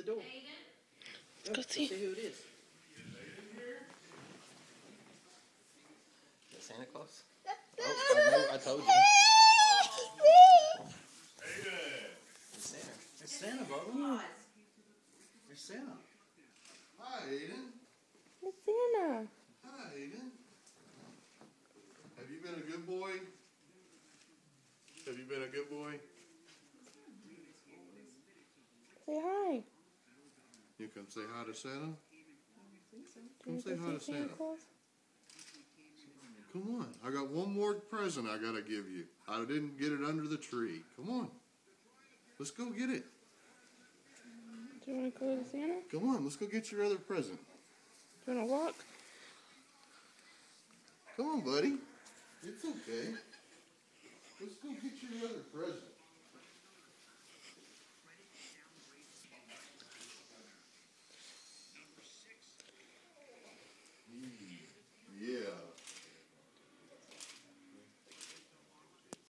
the door. Go see. See who it is. Is that Santa Claus? Oh, I told you. It's Santa. It's Santa, Bubba. It's Santa. Hi, Aiden. It's Santa. Hi, Aiden. Have you been a good boy? Have you been a good boy? Say hi. You can say hi to Santa? Can you Come say go hi to see Santa Santa. Claus? Come on. I got one more present I got to give you. I didn't get it under the tree. Come on. Let's go get it. Do you want to go to Santa? Come on. Let's go get your other present. Do you want to walk? Come on, buddy. It's okay. Let's go get your other present.